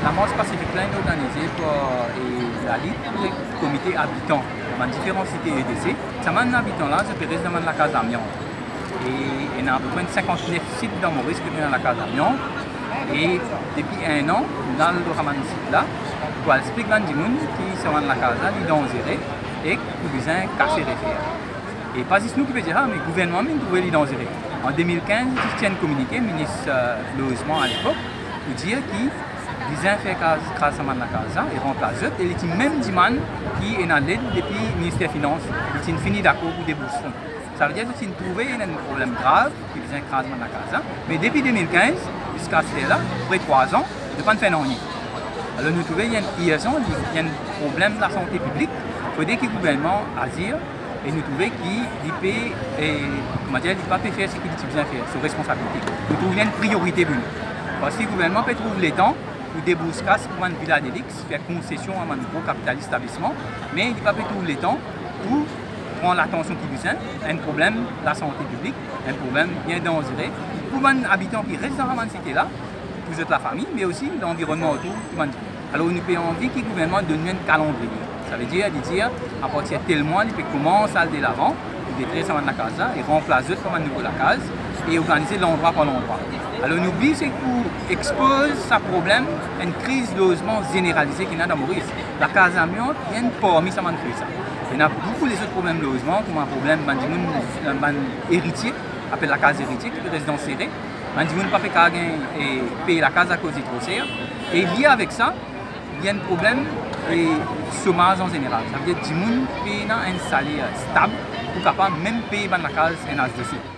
La marche pacifique là est organisée par la Ligue des comités habitants dans différentes cités EDC. Ça mène habitants là, je peux rester dans la case d'Amiens. Et il y a à peu près 59 sites dans Maurice qui sont dans la case d'Amiens. Et depuis un an, dans le site là, on explique à des gens qui sont dans la case là, ils ont zéré et qui besoin de casser les fers. Et pas juste nous qui peut dire, mais le gouvernement a trouvé les zéré. En 2015, il tient un communiqué, le ministre logement à l'époque, pour dire qu'il besoin faire grâce à la casa et remplacer et il même demande qui est dans l'aide depuis le ministère des Finances, il est fini d'accord pour débourser fonds. Ça veut dire qu'il a trouvé un problème grave qui besoin grâce à la casa, mais depuis 2015 jusqu'à cela, après 3 ans, il ne pas faire rien. Alors nous trouvons qu'il y a une liaison, il y a un problème de la santé publique, il faut dire que le gouvernement agir et nous trouvons qu'il peut pas faire ce qu'il a besoin de faire, c'est responsabilité. Nous trouvons qu'il y a une priorité pour nous. Parce que le gouvernement peut trouver les temps pour débourser pour une villa d'élix, faire concession à un gros capital établissement, mais il ne peut pas trouver les temps pour prendre l'attention qu'il a besoin, un problème de la santé publique, un problème bien dangereux, pour les habitants qui restent dans la cité là, pour la famille, mais aussi l'environnement autour. Alors nous avons envie que le gouvernement donne un calendrier. Ça veut dire à partir de tel mois, il peut commencer à aller de l'avant, il détruire la casa et remplacer comme un nouveau la case et organiser l'endroit par l'endroit. Alors nous oublions c'est pour exposer ce problème à une crise de logement généralisée qu'il y a dans Maurice. La case amiante vient parmi ça. Il y a beaucoup d'autres problèmes de logement, comme un problème héritier, appelé la case héritier, qui est résidence serrée. Les gens ne peuvent pas payer la case à cause des trop cher. Et lié avec ça, il y a un problème de chômage en général. Ça veut dire que les gens payent un salaire stable pour capable même payer la case en HDC.